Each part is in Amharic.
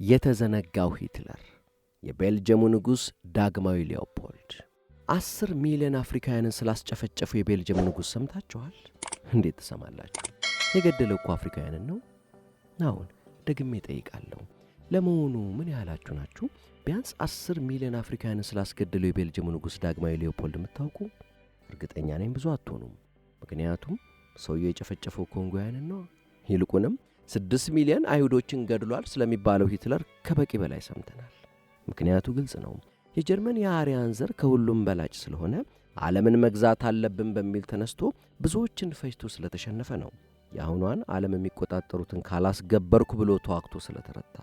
የተዘነጋው ሂትለር የቤልጅየሙ ንጉስ ዳግማዊ ሊዮፖልድ 10 ሚሊዮን አፍሪካውያንን ስላስጨፈጨፉ የቤልጅየሙ ንጉስ ሰምታችኋል? እንዴት ተሰማላችሁ? የገደለው እኮ አፍሪካውያንን ነው። አሁን ደግሜ ጠይቃለሁ። ለመሆኑ ምን ያህላችሁ ናችሁ ቢያንስ 10 ሚሊዮን አፍሪካውያንን ስላስገደለው የቤልጅየሙ ንጉስ ዳግማዊ ሊዮፖልድ የምታውቁ? እርግጠኛ ነኝ ብዙ አትሆኑም። ምክንያቱም ሰውየው የጨፈጨፈው ኮንጎውያንን ነው። ይልቁንም 6 ሚሊዮን አይሁዶችን ገድሏል ስለሚባለው ሂትለር ከበቂ በላይ ሰምተናል። ምክንያቱ ግልጽ ነው። የጀርመን የአርያን ዘር ከሁሉም በላጭ ስለሆነ ዓለምን መግዛት አለብን በሚል ተነስቶ ብዙዎችን ፈጅቶ ስለተሸነፈ ነው። የአሁኗን ዓለም የሚቆጣጠሩትን ካላስገበርኩ ብሎ ተዋክቶ ስለተረታ።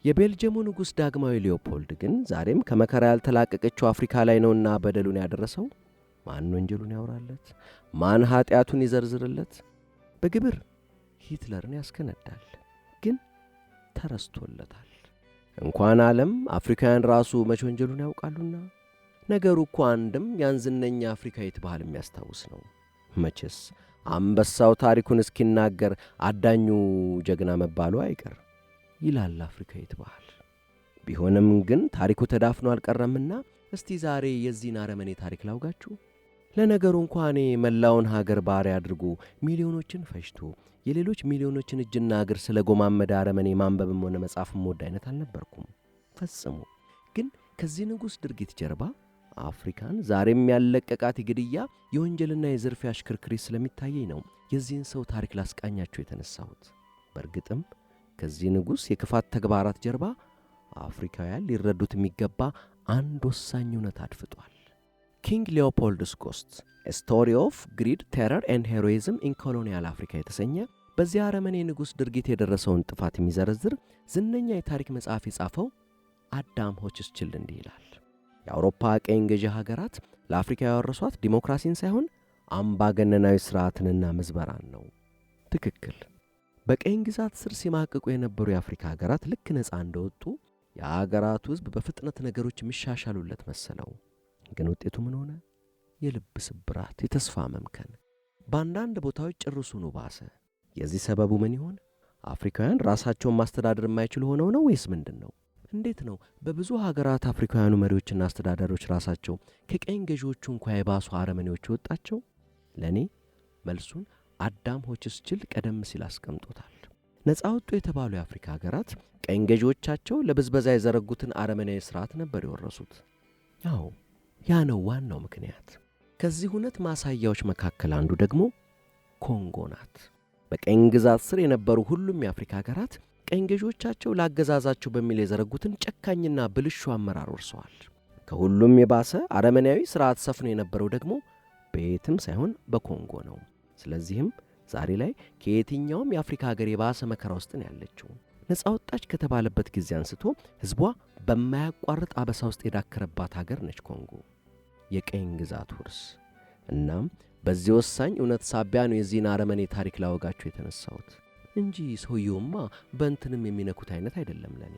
የቤልጅየሙ ንጉስ ዳግማዊ ሊዮፖልድ ግን ዛሬም ከመከራ ያልተላቀቀችው አፍሪካ ላይ ነውና በደሉን ያደረሰው። ማን ወንጀሉን ያወራለት? ማን ኃጢአቱን ይዘርዝርለት? በግብር ሂትለርን ያስከነዳል፣ ግን ተረስቶለታል። እንኳን ዓለም አፍሪካውያን ራሱ መቼ ወንጀሉን ያውቃሉና። ነገሩ እኮ አንድም ያንዝነኛ አፍሪካዊት ባህል የሚያስታውስ ነው። መቼስ አንበሳው ታሪኩን እስኪናገር አዳኙ ጀግና መባሉ አይቀር ይላል አፍሪካዊት ባህል። ቢሆንም ግን ታሪኩ ተዳፍኖ አልቀረምና እስቲ ዛሬ የዚህን አረመኔ ታሪክ ላውጋችሁ። ለነገሩ እንኳን መላውን ሀገር ባሪያ አድርጎ ሚሊዮኖችን ፈጅቶ የሌሎች ሚሊዮኖችን እጅና እግር ስለ ጎማመደ አረመኔ ማንበብም ሆነ መጻፍም ወድ አይነት አልነበርኩም ፈጽሞ። ግን ከዚህ ንጉሥ ድርጊት ጀርባ አፍሪካን ዛሬም ያለቀቃት ግድያ፣ የወንጀልና የዝርፊያ አሽክርክሪት ስለሚታየኝ ነው የዚህን ሰው ታሪክ ላስቃኛችሁ የተነሳሁት። በእርግጥም ከዚህ ንጉሥ የክፋት ተግባራት ጀርባ አፍሪካውያን ሊረዱት የሚገባ አንድ ወሳኝ እውነት አድፍጧል። ኪንግ ሊዮፖልድስ ጎስት ኤ ስቶሪ ኦፍ ግሪድ ቴረር ኤንድ ሄሮይዝም ኢን ኮሎኒያል አፍሪካ የተሰኘ በዚህ አረመኔ ንጉሥ ድርጊት የደረሰውን ጥፋት የሚዘረዝር ዝነኛ የታሪክ መጽሐፍ የጻፈው አዳም ሆችስችልድ እንዲህ ይላል። የአውሮፓ ቀኝ ገዢ ሀገራት ለአፍሪካ ያወረሷት ዲሞክራሲን ሳይሆን አምባገነናዊ ሥርዓትንና ምዝበራን ነው። ትክክል። በቀኝ ግዛት ስር ሲማቅቁ የነበሩ የአፍሪካ ሀገራት ልክ ነፃ እንደወጡ የአገራቱ ሕዝብ በፍጥነት ነገሮች የሚሻሻሉለት መሰለው። ግን ውጤቱ ምን ሆነ? የልብ ስብራት፣ የተስፋ መምከን፣ በአንዳንድ ቦታዎች ጭርሱኑ ባሰ። የዚህ ሰበቡ ምን ይሆን? አፍሪካውያን ራሳቸውን ማስተዳደር የማይችሉ ሆነው ነው ወይስ ምንድን ነው? እንዴት ነው በብዙ ሀገራት አፍሪካውያኑ መሪዎችና አስተዳዳሪዎች ራሳቸው ከቀኝ ገዢዎቹ እንኳ የባሱ አረመኔዎች ወጣቸው? ለእኔ መልሱን አዳም ሆችስችልድ ቀደም ሲል አስቀምጦታል። ነፃ ወጡ የተባሉ የአፍሪካ ሀገራት ቀኝ ገዢዎቻቸው ለብዝበዛ የዘረጉትን አረመኔያዊ ሥርዓት ነበር የወረሱት። አዎ ያ ነው ዋናው ምክንያት። ከዚህ እውነት ማሳያዎች መካከል አንዱ ደግሞ ኮንጎ ናት። በቀኝ ግዛት ስር የነበሩ ሁሉም የአፍሪካ ሀገራት ቀኝ ገዢዎቻቸው ላገዛዛቸው በሚል የዘረጉትን ጨካኝና ብልሹ አመራር ወርሰዋል። ከሁሉም የባሰ አረመኔያዊ ሥርዓት ሰፍኖ የነበረው ደግሞ በየትም ሳይሆን በኮንጎ ነው። ስለዚህም ዛሬ ላይ ከየትኛውም የአፍሪካ ሀገር የባሰ መከራ ውስጥ ነው ያለችው። ነፃ ወጣች ከተባለበት ጊዜ አንስቶ ሕዝቧ በማያቋርጥ አበሳ ውስጥ የዳከረባት ሀገር ነች ኮንጎ፣ የቀኝ ግዛት ውርስ። እናም በዚህ ወሳኝ እውነት ሳቢያ ነው የዚህን አረመኔ ታሪክ ላወጋችሁ የተነሳሁት እንጂ ሰውየውማ በእንትንም የሚነኩት አይነት አይደለም ለኔ።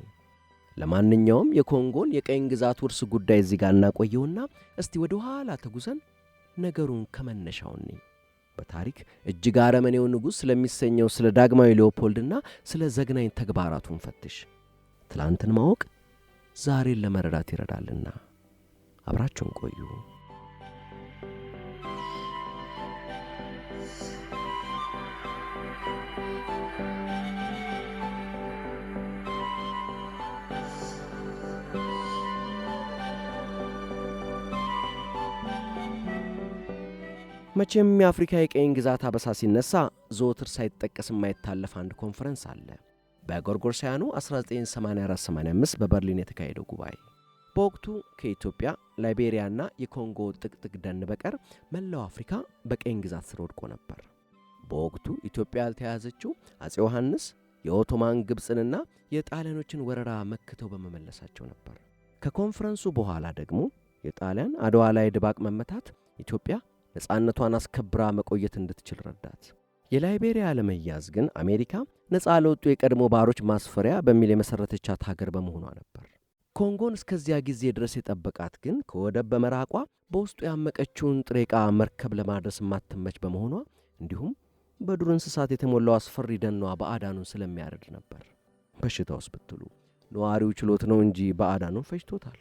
ለማንኛውም የኮንጎን የቀኝ ግዛት ውርስ ጉዳይ እዚህ ጋር እናቆየውና እስቲ ወደ ኋላ ተጉዘን ነገሩን ከመነሻው እንይ። በታሪክ እጅግ አረመኔው ንጉሥ ስለሚሰኘው ስለ ዳግማዊ ሊዮፖልድና ስለ ዘግናኝ ተግባራቱን ፈትሽ። ትላንትን ማወቅ ዛሬን ለመረዳት ይረዳልና አብራችሁን ቆዩ። መቼም የአፍሪካ የቀኝ ግዛት አበሳ ሲነሳ ዘወትር ሳይጠቀስ የማይታለፍ አንድ ኮንፈረንስ አለ። በጎርጎርሳውያኑ 1984-85 በበርሊን የተካሄደው ጉባኤ። በወቅቱ ከኢትዮጵያ፣ ላይቤሪያና የኮንጎ ጥቅጥቅ ደን በቀር መላው አፍሪካ በቀኝ ግዛት ስር ወድቆ ነበር። በወቅቱ ኢትዮጵያ ያልተያዘችው አፄ ዮሐንስ የኦቶማን ግብፅንና የጣሊያኖችን ወረራ መክተው በመመለሳቸው ነበር። ከኮንፈረንሱ በኋላ ደግሞ የጣሊያን አድዋ ላይ ድባቅ መመታት ኢትዮጵያ ነፃነቷን አስከብራ መቆየት እንድትችል ረዳት። የላይቤሪያ አለመያዝ ግን አሜሪካ ነፃ ለወጡ የቀድሞ ባሮች ማስፈሪያ በሚል የመሠረተቻት ሀገር በመሆኗ ነበር። ኮንጎን እስከዚያ ጊዜ ድረስ የጠበቃት ግን ከወደብ በመራቋ በውስጡ ያመቀችውን ጥሬ ዕቃ መርከብ ለማድረስ ማትመች በመሆኗ እንዲሁም በዱር እንስሳት የተሞላው አስፈሪ ደኗ ባዕዳኑን ስለሚያረድ ነበር። በሽታውስ ብትሉ ነዋሪው ችሎት ነው እንጂ ባዕዳኑን ፈጅቶታል።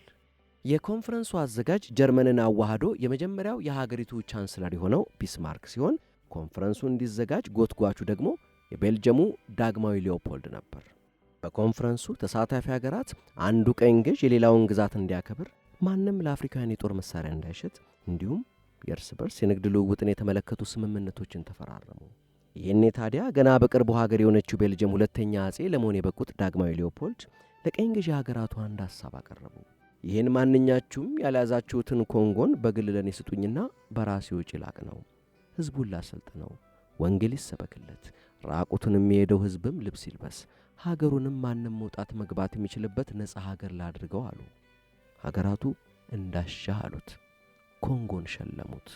የኮንፈረንሱ አዘጋጅ ጀርመንን አዋህዶ የመጀመሪያው የሀገሪቱ ቻንስለር የሆነው ቢስማርክ ሲሆን ኮንፈረንሱ እንዲዘጋጅ ጎትጓቹ ደግሞ የቤልጅየሙ ዳግማዊ ሊዮፖልድ ነበር። በኮንፈረንሱ ተሳታፊ ሀገራት አንዱ ቀኝ ገዥ የሌላውን ግዛት እንዲያከብር፣ ማንም ለአፍሪካውያን የጦር መሳሪያ እንዳይሸጥ እንዲሁም የእርስ በርስ የንግድ ልውውጥን የተመለከቱ ስምምነቶችን ተፈራረሙ። ይህኔ ታዲያ ገና በቅርቡ ሀገር የሆነችው ቤልጅየም ሁለተኛ አጼ ለመሆን የበቁት ዳግማዊ ሊዮፖልድ ለቀኝ ገዢ ሀገራቱ አንድ ሐሳብ አቀረቡ። ይህን ማንኛችሁም ያልያዛችሁትን ኮንጎን በግል ለኔ ስጡኝና በራሴ ወጪ ላቅ ነው፣ ሕዝቡን ላሰልጥነው፣ ወንጌል ይሰበክለት፣ ራቁቱን የሚሄደው ሕዝብም ልብስ ይልበስ፣ ሀገሩንም ማንም መውጣት መግባት የሚችልበት ነፃ ሀገር ላድርገው አሉ። ሀገራቱ እንዳሻህ አሉት። ኮንጎን ሸለሙት።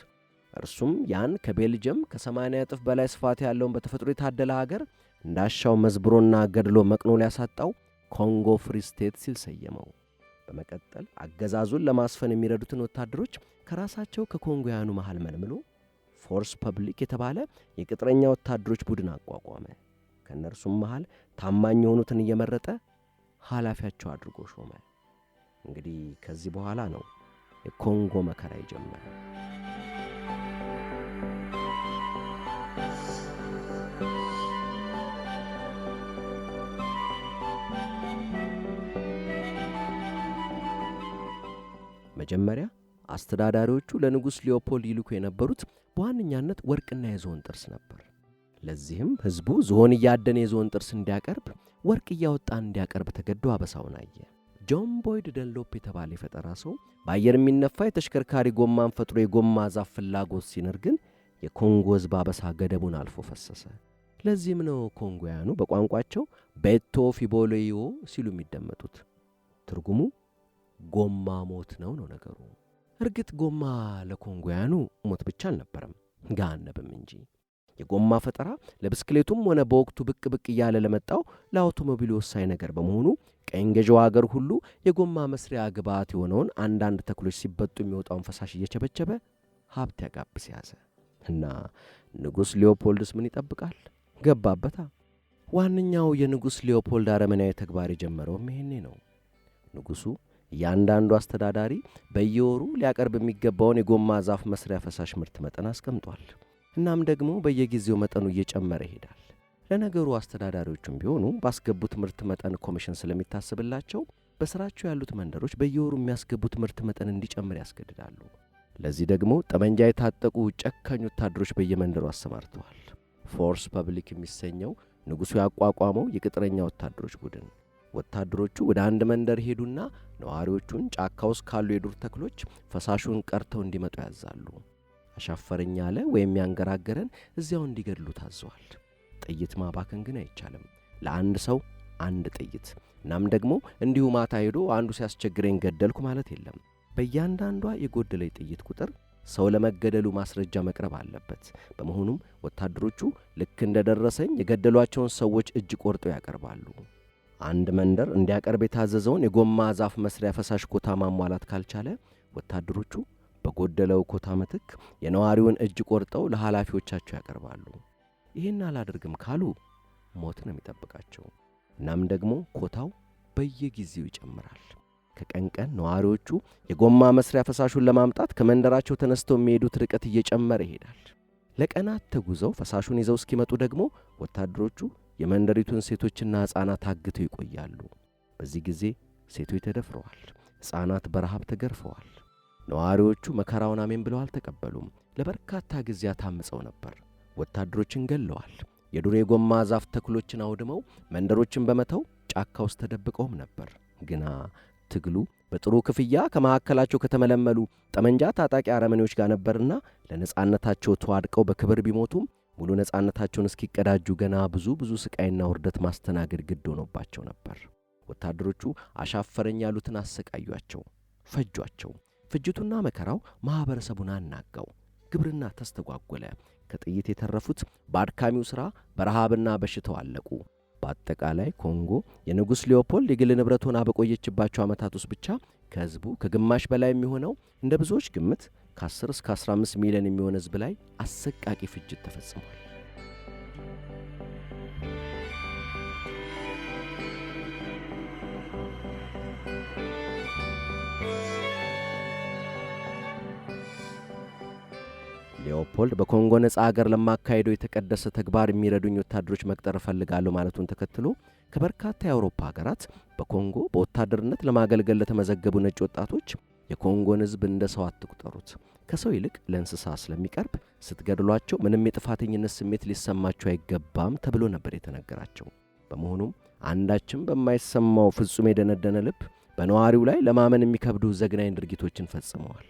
እርሱም ያን ከቤልጅየም ከ80 እጥፍ በላይ ስፋት ያለውን በተፈጥሮ የታደለ ሀገር እንዳሻው መዝብሮና ገድሎ መቅኖ ሊያሳጣው ኮንጎ ፍሪ ስቴት ሲል ሰየመው። በመቀጠል አገዛዙን ለማስፈን የሚረዱትን ወታደሮች ከራሳቸው ከኮንጎያኑ መሃል መልምሎ ፎርስ ፐብሊክ የተባለ የቅጥረኛ ወታደሮች ቡድን አቋቋመ። ከእነርሱም መሃል ታማኝ የሆኑትን እየመረጠ ኃላፊያቸው አድርጎ ሾመ። እንግዲህ ከዚህ በኋላ ነው የኮንጎ መከራ የጀመረ። መጀመሪያ አስተዳዳሪዎቹ ለንጉሥ ሊዮፖልድ ይልኩ የነበሩት በዋነኛነት ወርቅና የዝሆን ጥርስ ነበር። ለዚህም ሕዝቡ ዝሆን እያደነ የዝሆን ጥርስ እንዲያቀርብ፣ ወርቅ እያወጣ እንዲያቀርብ ተገዶ አበሳውን አየ። ጆን ቦይድ ደንሎፕ የተባለ የፈጠራ ሰው በአየር የሚነፋ የተሽከርካሪ ጎማን ፈጥሮ የጎማ ዛፍ ፍላጎት ሲንር ግን የኮንጎ ሕዝብ አበሳ ገደቡን አልፎ ፈሰሰ። ለዚህም ነው ኮንጎያኑ በቋንቋቸው ቤቶ ፊቦሎዮ ሲሉ የሚደመጡት። ትርጉሙ ጎማ ሞት ነው ነገሩ። እርግጥ ጎማ ለኮንጎያኑ ሞት ብቻ አልነበረም፣ ገሃነብም እንጂ። የጎማ ፈጠራ ለብስክሌቱም ሆነ በወቅቱ ብቅ ብቅ እያለ ለመጣው ለአውቶሞቢል ወሳኝ ነገር በመሆኑ ቀኝ ገዢው አገር ሁሉ የጎማ መስሪያ ግብዓት የሆነውን አንዳንድ ተክሎች ሲበጡ የሚወጣውን ፈሳሽ እየቸበቸበ ሀብት ያጋብስ ያዘ እና ንጉሥ ሊዮፖልድስ ምን ይጠብቃል? ገባበታ። ዋነኛው የንጉሥ ሊዮፖልድ አረመናዊ ተግባር የጀመረውም ይሄኔ ነው። ንጉሡ እያንዳንዱ አስተዳዳሪ በየወሩ ሊያቀርብ የሚገባውን የጎማ ዛፍ መስሪያ ፈሳሽ ምርት መጠን አስቀምጧል። እናም ደግሞ በየጊዜው መጠኑ እየጨመረ ይሄዳል። ለነገሩ አስተዳዳሪዎቹም ቢሆኑ ባስገቡት ምርት መጠን ኮሚሽን ስለሚታስብላቸው በሥራቸው ያሉት መንደሮች በየወሩ የሚያስገቡት ምርት መጠን እንዲጨምር ያስገድዳሉ። ለዚህ ደግሞ ጠመንጃ የታጠቁ ጨካኝ ወታደሮች በየመንደሩ አሰማርተዋል። ፎርስ ፐብሊክ የሚሰኘው ንጉሡ ያቋቋመው የቅጥረኛ ወታደሮች ቡድን። ወታደሮቹ ወደ አንድ መንደር ሄዱና ነዋሪዎቹን ጫካ ውስጥ ካሉ የዱር ተክሎች ፈሳሹን ቀርተው እንዲመጡ ያዛሉ። አሻፈረኝ ያለ ወይም ያንገራገረን እዚያው እንዲገድሉ ታዘዋል። ጥይት ማባከን ግን አይቻልም። ለአንድ ሰው አንድ ጥይት። እናም ደግሞ እንዲሁ ማታ ሄዶ አንዱ ሲያስቸግረኝ ገደልኩ ማለት የለም። በእያንዳንዷ የጎደለኝ ጥይት ቁጥር ሰው ለመገደሉ ማስረጃ መቅረብ አለበት። በመሆኑም ወታደሮቹ ልክ እንደደረሰኝ የገደሏቸውን ሰዎች እጅ ቆርጠው ያቀርባሉ። አንድ መንደር እንዲያቀርብ የታዘዘውን የጎማ ዛፍ መስሪያ ፈሳሽ ኮታ ማሟላት ካልቻለ ወታደሮቹ በጎደለው ኮታ ምትክ የነዋሪውን እጅ ቆርጠው ለኃላፊዎቻቸው ያቀርባሉ። ይህን አላደርግም ካሉ ሞት ነው የሚጠብቃቸው። እናም ደግሞ ኮታው በየጊዜው ይጨምራል። ከቀን ቀን ነዋሪዎቹ የጎማ መስሪያ ፈሳሹን ለማምጣት ከመንደራቸው ተነስተው የሚሄዱት ርቀት እየጨመረ ይሄዳል። ለቀናት ተጉዘው ፈሳሹን ይዘው እስኪመጡ ደግሞ ወታደሮቹ የመንደሪቱን ሴቶችና ሕፃናት አግተው ይቆያሉ። በዚህ ጊዜ ሴቶች ተደፍረዋል፣ ሕፃናት በረሃብ ተገርፈዋል። ነዋሪዎቹ መከራውን አሜን ብለው አልተቀበሉም። ለበርካታ ጊዜያት አምፀው ነበር። ወታደሮችን ገለዋል። የዱር የጎማ ዛፍ ተክሎችን አውድመው መንደሮችን በመተው ጫካ ውስጥ ተደብቀውም ነበር። ግና ትግሉ በጥሩ ክፍያ ከመካከላቸው ከተመለመሉ ጠመንጃ ታጣቂ አረመኔዎች ጋር ነበርና ለነጻነታቸው ተዋድቀው በክብር ቢሞቱም ሙሉ ነጻነታቸውን እስኪቀዳጁ ገና ብዙ ስቃይና ውርደት ማስተናገድ ግድ ሆኖባቸው ነበር። ወታደሮቹ አሻፈረኝ ያሉትን አሰቃዩአቸው፣ ፈጇቸው። ፍጅቱና መከራው ማኅበረሰቡን አናጋው። ግብርና ተስተጓጎለ። ከጥይት የተረፉት በአድካሚው ሥራ በረሃብና በሽታው አለቁ። በአጠቃላይ ኮንጎ የንጉሥ ሊዮፖልድ የግል ንብረት ሆና በቆየችባቸው ዓመታት ውስጥ ብቻ ከሕዝቡ ከግማሽ በላይ የሚሆነው እንደ ብዙዎች ግምት ከ10 እስከ 15 ሚሊዮን የሚሆን ሕዝብ ላይ አሰቃቂ ፍጅት ተፈጽሟል። ሊዮፖልድ በኮንጎ ነጻ ሀገር ለማካሄደው የተቀደሰ ተግባር የሚረዱኝ ወታደሮች መቅጠር እፈልጋለሁ ማለቱን ተከትሎ ከበርካታ የአውሮፓ ሀገራት በኮንጎ በወታደርነት ለማገልገል ለተመዘገቡ ነጭ ወጣቶች የኮንጎን ሕዝብ እንደ ሰው አትቁጠሩት፣ ከሰው ይልቅ ለእንስሳ ስለሚቀርብ ስትገድሏቸው ምንም የጥፋተኝነት ስሜት ሊሰማቸው አይገባም ተብሎ ነበር የተነገራቸው። በመሆኑም አንዳችም በማይሰማው ፍጹም የደነደነ ልብ በነዋሪው ላይ ለማመን የሚከብዱ ዘግናኝ ድርጊቶችን ፈጽመዋል።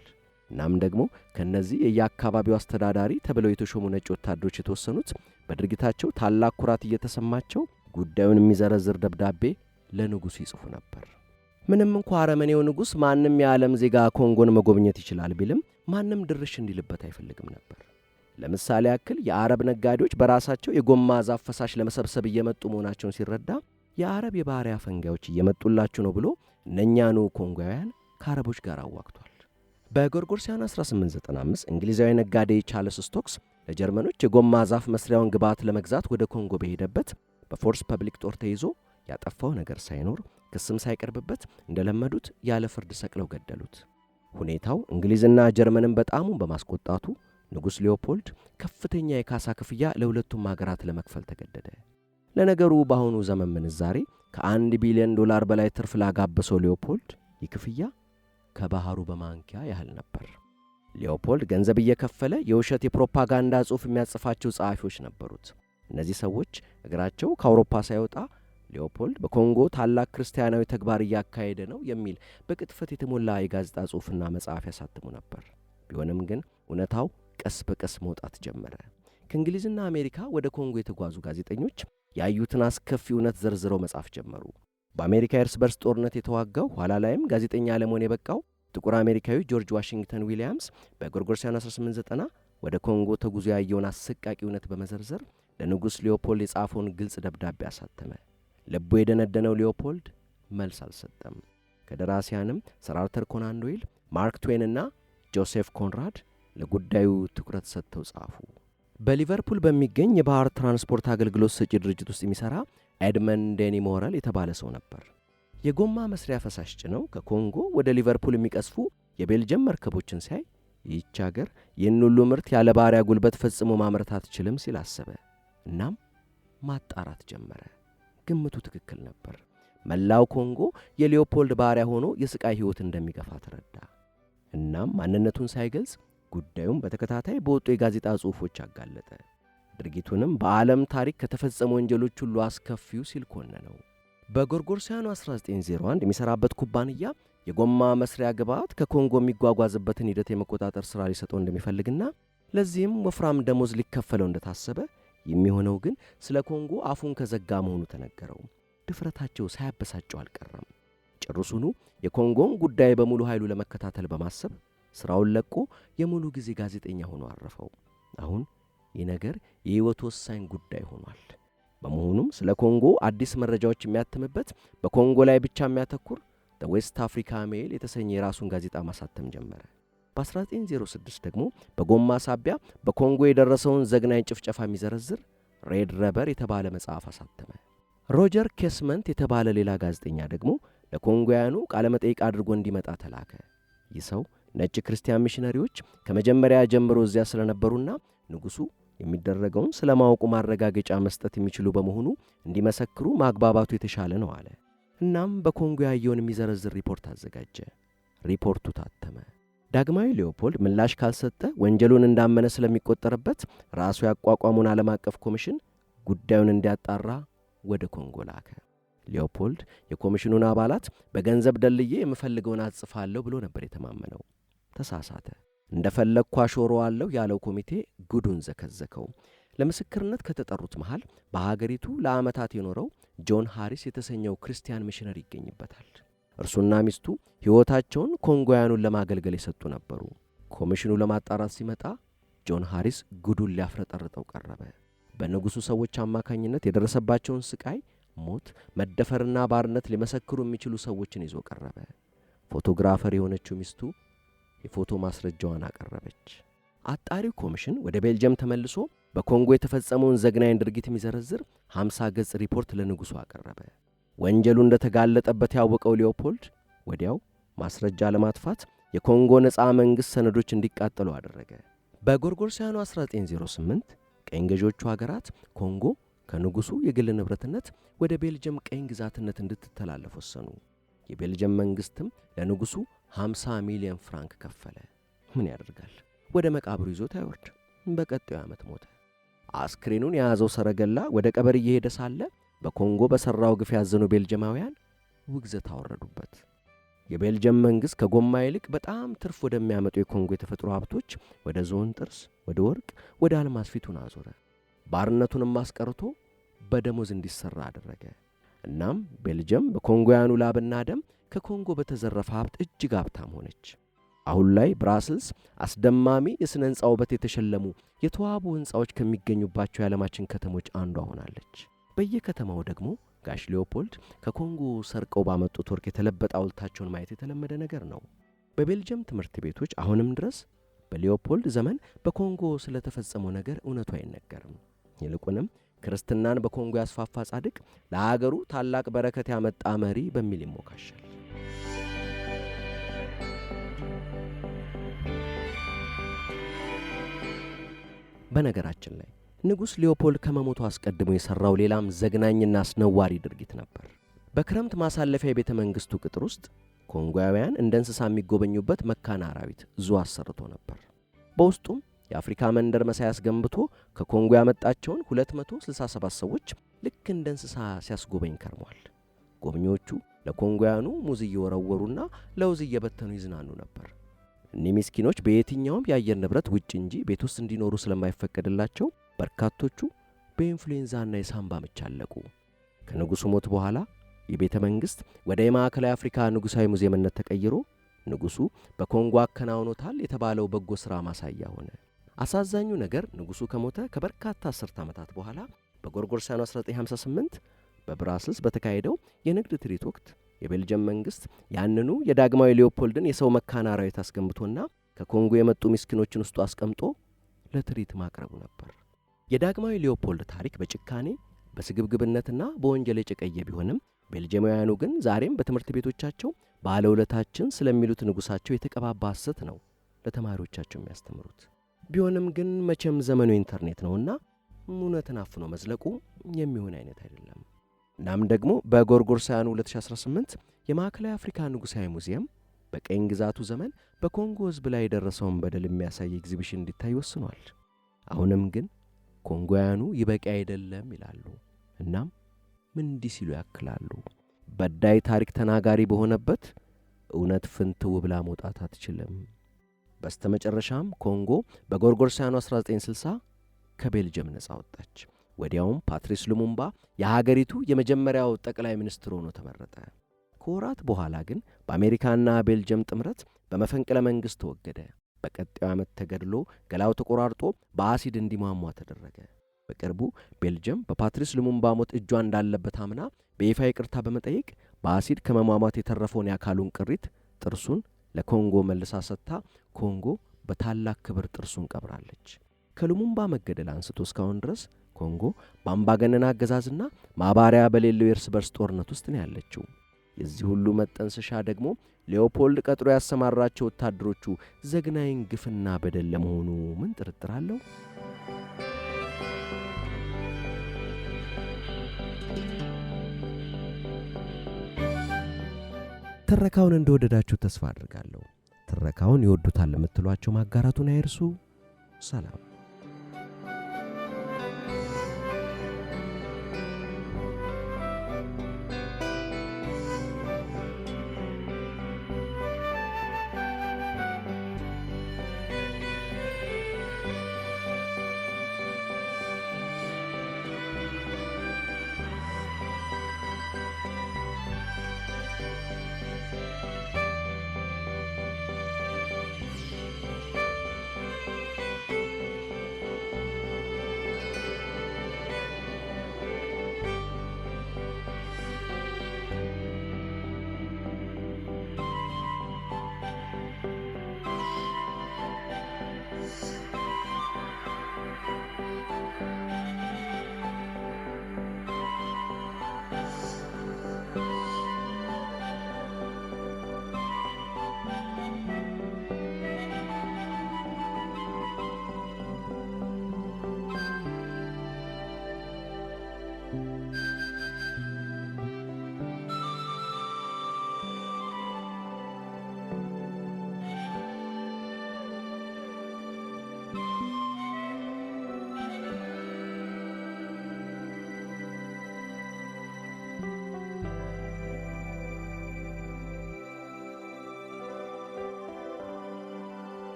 እናም ደግሞ ከነዚህ የየአካባቢው አስተዳዳሪ ተብለው የተሾሙ ነጭ ወታደሮች የተወሰኑት በድርጊታቸው ታላቅ ኩራት እየተሰማቸው ጉዳዩን የሚዘረዝር ደብዳቤ ለንጉሡ ይጽፉ ነበር። ምንም እንኳ አረመኔው ንጉሥ ማንም የዓለም ዜጋ ኮንጎን መጎብኘት ይችላል ቢልም ማንም ድርሽ እንዲልበት አይፈልግም ነበር። ለምሳሌ ያክል የአረብ ነጋዴዎች በራሳቸው የጎማ ዛፍ ፈሳሽ ለመሰብሰብ እየመጡ መሆናቸውን ሲረዳ የአረብ የባሪያ ፈንጋዮች እየመጡላችሁ ነው ብሎ እነኛኑ ኮንጎውያን ከአረቦች ጋር አዋግቷል። በጎርጎርሲያኑ 1895 እንግሊዛዊ ነጋዴ ቻርልስ ስቶክስ ለጀርመኖች የጎማ ዛፍ መስሪያውን ግብዓት ለመግዛት ወደ ኮንጎ በሄደበት በፎርስ ፐብሊክ ጦር ተይዞ ያጠፋው ነገር ሳይኖር ክስም ሳይቀርብበት እንደለመዱት ያለ ፍርድ ሰቅለው ገደሉት። ሁኔታው እንግሊዝና ጀርመንን በጣም በማስቆጣቱ ንጉሥ ሊዮፖልድ ከፍተኛ የካሳ ክፍያ ለሁለቱም ሀገራት ለመክፈል ተገደደ። ለነገሩ በአሁኑ ዘመን ምንዛሬ ከ1 ቢሊዮን ዶላር በላይ ትርፍ ላጋበሰው ሊዮፖልድ ይህ ክፍያ ከባህሩ በማንኪያ ያህል ነበር። ሊዮፖልድ ገንዘብ እየከፈለ የውሸት የፕሮፓጋንዳ ጽሑፍ የሚያጽፋቸው ጸሐፊዎች ነበሩት። እነዚህ ሰዎች እግራቸው ከአውሮፓ ሳይወጣ ሊዮፖልድ በኮንጎ ታላቅ ክርስቲያናዊ ተግባር እያካሄደ ነው የሚል በቅጥፈት የተሞላ የጋዜጣ ጽሑፍና መጽሐፍ ያሳትሙ ነበር። ቢሆንም ግን እውነታው ቀስ በቀስ መውጣት ጀመረ። ከእንግሊዝና አሜሪካ ወደ ኮንጎ የተጓዙ ጋዜጠኞች ያዩትን አስከፊ እውነት ዘርዝረው መጻፍ ጀመሩ። በአሜሪካ የእርስ በርስ ጦርነት የተዋጋው ኋላ ላይም ጋዜጠኛ ለመሆን የበቃው ጥቁር አሜሪካዊ ጆርጅ ዋሽንግተን ዊሊያምስ በጎርጎርሲያኑ 1890 ወደ ኮንጎ ተጉዞ ያየውን አሰቃቂ እውነት በመዘርዘር ለንጉሥ ሊዮፖልድ የጻፈውን ግልጽ ደብዳቤ አሳተመ። ልቡ የደነደነው ሊዮፖልድ መልስ አልሰጠም። ከደራሲያንም ሰር አርተር ኮናን ዶይል፣ ማርክ ትዌንና ጆሴፍ ኮንራድ ለጉዳዩ ትኩረት ሰጥተው ጻፉ። በሊቨርፑል በሚገኝ የባህር ትራንስፖርት አገልግሎት ሰጪ ድርጅት ውስጥ የሚሠራ ኤድመንድ ዴኒ ሞረል የተባለ ሰው ነበር። የጎማ መስሪያ ፈሳሽ ጭነው ከኮንጎ ወደ ሊቨርፑል የሚቀስፉ የቤልጅየም መርከቦችን ሲያይ ይህች አገር ይህን ሁሉ ምርት ያለ ባሪያ ጉልበት ፈጽሞ ማምረት አትችልም ሲል አሰበ። እናም ማጣራት ጀመረ። ግምቱ ትክክል ነበር። መላው ኮንጎ የሊዮፖልድ ባሪያ ሆኖ የስቃይ ሕይወት እንደሚገፋ ተረዳ። እናም ማንነቱን ሳይገልጽ ጉዳዩን በተከታታይ በወጡ የጋዜጣ ጽሑፎች አጋለጠ። ድርጊቱንም በዓለም ታሪክ ከተፈጸሙ ወንጀሎች ሁሉ አስከፊው ሲል ኮነነው። በጎርጎርሲያኑ 1901 የሚሠራበት ኩባንያ የጎማ መስሪያ ግብዓት ከኮንጎ የሚጓጓዝበትን ሂደት የመቆጣጠር ሥራ ሊሰጠው እንደሚፈልግና ለዚህም ወፍራም ደሞዝ ሊከፈለው እንደታሰበ፣ የሚሆነው ግን ስለ ኮንጎ አፉን ከዘጋ መሆኑ ተነገረው። ድፍረታቸው ሳያበሳጨው አልቀረም። ጭርሱኑ የኮንጎን ጉዳይ በሙሉ ኃይሉ ለመከታተል በማሰብ ሥራውን ለቆ የሙሉ ጊዜ ጋዜጠኛ ሆኖ አረፈው። አሁን ይህ ነገር የሕይወት ወሳኝ ጉዳይ ሆኗል። በመሆኑም ስለ ኮንጎ አዲስ መረጃዎች የሚያትምበት በኮንጎ ላይ ብቻ የሚያተኩር ዌስት አፍሪካ ሜል የተሰኘ የራሱን ጋዜጣ ማሳተም ጀመረ። በ1906 ደግሞ በጎማ ሳቢያ በኮንጎ የደረሰውን ዘግናኝ ጭፍጨፋ የሚዘረዝር ሬድ ረበር የተባለ መጽሐፍ አሳተመ። ሮጀር ኬስመንት የተባለ ሌላ ጋዜጠኛ ደግሞ ለኮንጎያኑ ቃለ መጠይቅ አድርጎ እንዲመጣ ተላከ። ይህ ሰው ነጭ ክርስቲያን ሚሽነሪዎች ከመጀመሪያ ጀምሮ እዚያ ስለነበሩና ንጉሡ የሚደረገውን ስለማወቁ ማረጋገጫ መስጠት የሚችሉ በመሆኑ እንዲመሰክሩ ማግባባቱ የተሻለ ነው አለ። እናም በኮንጎ ያየውን የሚዘረዝር ሪፖርት አዘጋጀ። ሪፖርቱ ታተመ። ዳግማዊ ሊዮፖልድ ምላሽ ካልሰጠ ወንጀሉን እንዳመነ ስለሚቆጠርበት ራሱ ያቋቋሙን ዓለም አቀፍ ኮሚሽን ጉዳዩን እንዲያጣራ ወደ ኮንጎ ላከ። ሊዮፖልድ የኮሚሽኑን አባላት በገንዘብ ደልዬ የምፈልገውን አጽፋለሁ ብሎ ነበር የተማመነው። ተሳሳተ። እንደፈለግኩ አሾረዋለሁ ያለው ኮሚቴ ጉዱን ዘከዘከው። ለምስክርነት ከተጠሩት መሃል በሀገሪቱ ለዓመታት የኖረው ጆን ሃሪስ የተሰኘው ክርስቲያን ሚሽነሪ ይገኝበታል። እርሱና ሚስቱ ሕይወታቸውን ኮንጎያኑን ለማገልገል የሰጡ ነበሩ። ኮሚሽኑ ለማጣራት ሲመጣ ጆን ሃሪስ ጉዱን ሊያፍረጠርጠው ቀረበ። በንጉሡ ሰዎች አማካኝነት የደረሰባቸውን ስቃይ፣ ሞት፣ መደፈርና ባርነት ሊመሰክሩ የሚችሉ ሰዎችን ይዞ ቀረበ። ፎቶግራፈር የሆነችው ሚስቱ የፎቶ ማስረጃዋን አቀረበች። አጣሪው ኮሚሽን ወደ ቤልጅየም ተመልሶ በኮንጎ የተፈጸመውን ዘግናኝ ድርጊት የሚዘረዝር 50 ገጽ ሪፖርት ለንጉሡ አቀረበ። ወንጀሉ እንደተጋለጠበት ያወቀው ሊዮፖልድ ወዲያው ማስረጃ ለማጥፋት የኮንጎ ነፃ መንግሥት ሰነዶች እንዲቃጠሉ አደረገ። በጎርጎርሳውያኑ 1908 ቀኝ ገዢዎቹ ሀገራት ኮንጎ ከንጉሱ የግል ንብረትነት ወደ ቤልጅየም ቀኝ ግዛትነት እንድትተላለፍ ወሰኑ። የቤልጅየም መንግስትም ለንጉሱ 50 ሚሊዮን ፍራንክ ከፈለ። ምን ያደርጋል፣ ወደ መቃብሩ ይዞት አይወርድ። በቀጣዩ ዓመት ሞተ። አስክሬኑን የያዘው ሰረገላ ወደ ቀብር እየሄደ ሳለ በኮንጎ በሠራው ግፍ ያዘኑ ቤልጅየማውያን ውግዘት አወረዱበት። የቤልጅየም መንግሥት ከጎማ ይልቅ በጣም ትርፍ ወደሚያመጡ የኮንጎ የተፈጥሮ ሀብቶች ወደ ዝሆን ጥርስ፣ ወደ ወርቅ፣ ወደ አልማዝ ፊቱን አዞረ። ባርነቱንም አስቀርቶ በደሞዝ እንዲሠራ አደረገ። እናም ቤልጅየም በኮንጎያኑ ላብና ደም ከኮንጎ በተዘረፈ ሀብት እጅግ ሀብታም ሆነች። አሁን ላይ ብራስልስ አስደማሚ የሥነ ሕንፃ ውበት የተሸለሙ የተዋቡ ሕንፃዎች ከሚገኙባቸው የዓለማችን ከተሞች አንዷ ሆናለች። በየከተማው ደግሞ ጋሽ ሊዮፖልድ ከኮንጎ ሰርቀው ባመጡት ወርቅ የተለበጠ ሐውልታቸውን ማየት የተለመደ ነገር ነው። በቤልጅየም ትምህርት ቤቶች አሁንም ድረስ በሊዮፖልድ ዘመን በኮንጎ ስለተፈጸመው ነገር እውነቱ አይነገርም። ይልቁንም ክርስትናን በኮንጎ ያስፋፋ ጻድቅ፣ ለአገሩ ታላቅ በረከት ያመጣ መሪ በሚል ይሞካሻል። በነገራችን ላይ ንጉሥ ሊዮፖልድ ከመሞቱ አስቀድሞ የሠራው ሌላም ዘግናኝና አስነዋሪ ድርጊት ነበር። በክረምት ማሳለፊያ የቤተ መንግሥቱ ቅጥር ውስጥ ኮንጎያውያን እንደ እንስሳ የሚጎበኙበት መካነ አራዊት ዙ አሰርቶ ነበር። በውስጡም የአፍሪካ መንደር መሳይ አስገንብቶ ከኮንጎ ያመጣቸውን 267 ሰዎች ልክ እንደ እንስሳ ሲያስጎበኝ ከርሟል። ጎብኚዎቹ ለኮንጎያኑ ሙዝ እየወረወሩና ለውዝ እየበተኑ ይዝናኑ ነበር። እኒህ ምስኪኖች በየትኛውም የአየር ንብረት ውጭ እንጂ ቤት ውስጥ እንዲኖሩ ስለማይፈቀድላቸው በርካቶቹ በኢንፍሉዌንዛና የሳምባ ምች አለቁ። ከንጉሡ ሞት በኋላ የቤተ መንግሥት ወደ የማዕከላዊ አፍሪካ ንጉሣዊ ሙዚየምነት ተቀይሮ ንጉሡ በኮንጎ አከናውኖታል የተባለው በጎ ሥራ ማሳያ ሆነ። አሳዛኙ ነገር ንጉሡ ከሞተ ከበርካታ አስርት ዓመታት በኋላ በጎርጎርሳውያኑ 1958 በብራስልስ በተካሄደው የንግድ ትርኢት ወቅት የቤልጅየም መንግሥት ያንኑ የዳግማዊ ሊዮፖልድን የሰው መካነ አራዊት አስገንብቶና ከኮንጎ የመጡ ምስኪኖችን ውስጡ አስቀምጦ ለትርኢት ማቅረቡ ነበር። የዳግማዊ ሊዮፖልድ ታሪክ በጭካኔ በስግብግብነትና በወንጀል የጨቀየ ቢሆንም ቤልጅየማውያኑ ግን ዛሬም በትምህርት ቤቶቻቸው ባለውለታችን ስለሚሉት ንጉሣቸው የተቀባባ ሐሰት ነው ለተማሪዎቻቸው የሚያስተምሩት። ቢሆንም ግን መቼም ዘመኑ ኢንተርኔት ነውና እውነትን አፍኖ መዝለቁ የሚሆን አይነት አይደለም። እናም ደግሞ በጎርጎርሳውያኑ 2018 የማዕከላዊ አፍሪካ ንጉሣዊ ሙዚየም በቀኝ ግዛቱ ዘመን በኮንጎ ሕዝብ ላይ የደረሰውን በደል የሚያሳይ ኤግዚቢሽን እንዲታይ ወስኗል። አሁንም ግን ኮንጎያኑ ይበቂ አይደለም ይላሉ። እናም ምን እንዲህ ሲሉ ያክላሉ፣ በዳይ ታሪክ ተናጋሪ በሆነበት እውነት ፍንትው ብላ መውጣት አትችልም። በስተመጨረሻም ኮንጎ በጎርጎርሳውያኑ 1960 ከቤልጅየም ነጻ ወጣች። ወዲያውም ፓትሪስ ሉሙምባ የሀገሪቱ የመጀመሪያው ጠቅላይ ሚኒስትር ሆኖ ተመረጠ። ከወራት በኋላ ግን በአሜሪካና ቤልጅየም ጥምረት በመፈንቅለ መንግሥት ተወገደ። በቀጣዩ ዓመት ተገድሎ ገላው ተቆራርጦ በአሲድ እንዲሟሟ ተደረገ። በቅርቡ ቤልጅየም በፓትሪስ ሉሙምባ ሞት እጇ እንዳለበት አምና በይፋ ይቅርታ በመጠየቅ በአሲድ ከመሟሟት የተረፈውን የአካሉን ቅሪት ጥርሱን ለኮንጎ መልሳ ሰጥታ ኮንጎ በታላቅ ክብር ጥርሱን ቀብራለች። ከሉሙምባ መገደል አንስቶ እስካሁን ድረስ ኮንጎ በአምባገነን አገዛዝና ማባሪያ በሌለው የእርስ በርስ ጦርነት ውስጥ ነው ያለችው። የዚህ ሁሉ መጠንሰሻ ደግሞ ሊዮፖልድ ቀጥሮ ያሰማራቸው ወታደሮቹ ዘግናኝ ግፍና በደል ለመሆኑ ምን ጥርጥር አለው? ትረካውን እንደወደዳችሁ ተስፋ አድርጋለሁ። ትረካውን ይወዱታል ለምትሏቸው ማጋራቱን አይርሱ። ሰላም።